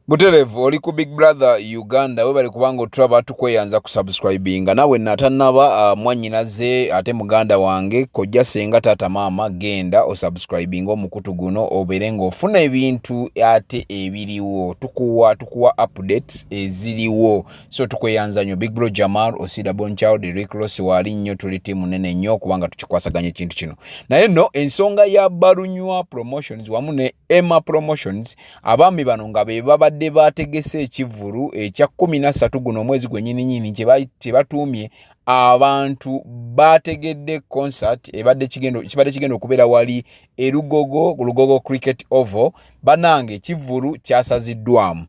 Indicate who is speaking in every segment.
Speaker 1: Buterevu oli ku Big Brother Uganda webali kubanga otulaba tukweyanza ku subscribinga nawe natanaba mwanyinaze ate muganda wange kojja Ssenga tata mama genda o subscribinga omukutu guno oberengo ofuna ebintu ate ebiriwo tukuwa updates eziriwo so tukweyanza nyo Big Bro Jamal osida Bonchild Rick Ross wali nnyo tuli timu nene nnyo kubanga tukikwasaganya ekintu kino naye no ensonga ya Balunywa Promotions wamu ne Emma Promotions abami bano nga be babadde bategese Ekivulu ekya 13 guno mwezi gwennyini kye batuumye abantu bategedde concert ebadde kigendo okubeera wali ELugogo Cricket Oval banange Ekivulu kyasaziddwamu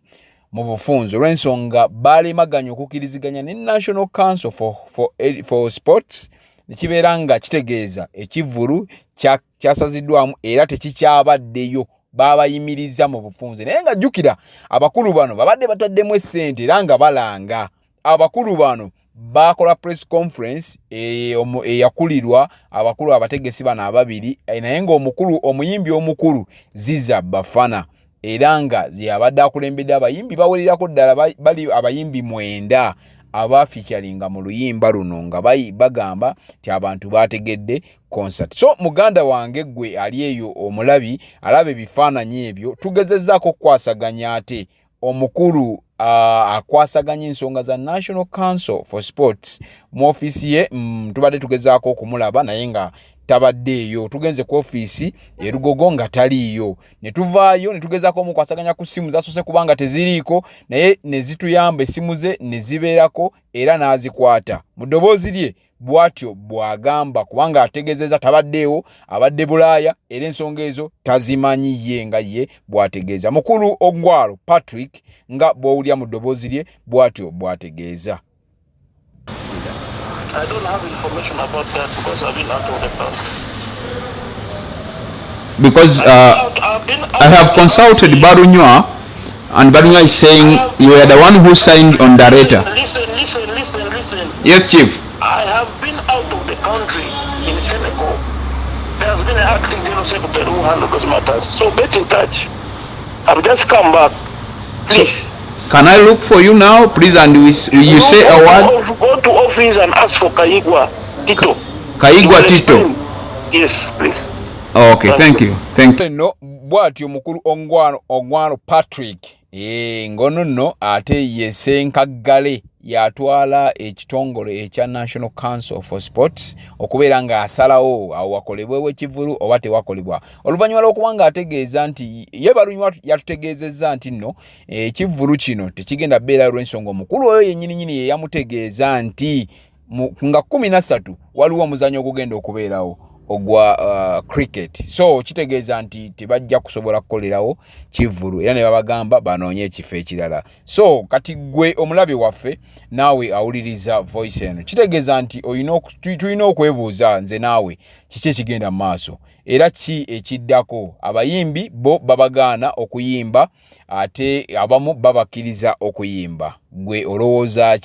Speaker 1: mu bufunzo olw'ensonga balemaganya okukiriziganya ne National Council for Sports nekibeera nga kitegeeza Ekivulu kyasaziddwamu era tekikyabaddeyo babayimiriza mu bufunze naye nga jjukira abakulu bano babadde bataddemu essente era nga balanga abakulu bano bakola press conference eyakulirwa abakulu abategesi bano ababiri naye nga omuyimbi omukulu Ziza Bafana era nga yabadde akulembedde abayimbi bawererako ddala bali abayimbi 9 abafichalinga mu luyimba luno nga bagamba ti abantu bategedde concert so muganda wange gwe ali eyo omulabi alabe bifaananyi ebyo tugezezzaako kwasaganya ate omukulu akwasaganya ensonga za National Council for Sports mu office ye tubadde tugezaako okumulaba naye nga tabaddeeyo tugenze ku office ELugogo nga taliiyo ne tuvaayo ne tugezaako omukwasaganya ku simu zasose kubanga teziriiko naye ne zituyamba essimu ze ne zibeerako era n'azikwata mu ddoboozi lye bw'atyo bw'agamba kubanga ategeezeza tabaddeewo abadde Bulaaya era ensonga ezo tazimanyi ye nga ye bw'ategeeza mukulu Ongwaro Patrick nga bw'owulya mu ddoboozi lye bw'atyo bw'ategeeza.
Speaker 2: I don't have information about that because I've been out of the bank.
Speaker 3: Because I have consulted Balunywa, and Balunywa is saying you are the one who signed on the letter.
Speaker 2: Listen.
Speaker 3: Yes, Chief.
Speaker 2: I have been out of the country in Senegal. There has been an acting general secretary who handles those matters. So get in touch. I've just come back. Please.
Speaker 3: Can I look for you now, please? And you say a word?
Speaker 2: Go to office and ask for Kayigwa Tito.
Speaker 3: Kayigwa Tito?
Speaker 2: Yes, please.
Speaker 3: Okay, thank you.
Speaker 1: No, bw'atyo mukulu Ongwaro Patrick ngono nno ate ye Ssenga yatwala ekitongole ekya National Council for Sports okubeera nga asalawo awo wakolebwewo Ekivulu oba tewakolebwa oluvannyuma lw'okubanga ategeeza nti ye Balunywa yatutegeezezza nti nno Ekivulu kino tekigenda beera olw'ensonga omukulu oyo yennyini ye yamutegeeza nti nga 13 waliwo omuzannyo ogugenda okubeerawo ogwa cricket so kitegeeza nti tebajja kusobola kukolerawo Kivulu era ne babagamba banoonye ekifo ekirala so kati gwe omulabi waffe naawe awuliriza voice eno kitegeeza nti tulina okwebuuza nze naawe kiki ekigenda mu maaso era ki ekiddako abayimbi bo babagaana okuyimba ate abamu babakkiriza okuyimba gwe olowooza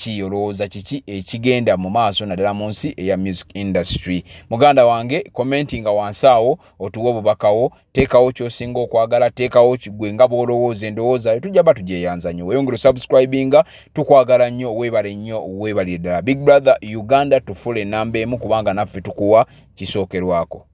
Speaker 1: kiki ekigenda mu maaso naddala mu nsi eya music industry muganda wange commentinga wansaawo otuwe obubakawo teekawo ky'osinga okwagala teekawo gwe nga bw'olowooza endowooza tujja batugyeyanza nnyo weyongere subscribinga tukwagala nnyo weebale nnyo weebale ddala Big Brother Uganda tufule nnamba emu kubanga naffe tukuwa kisookerwako.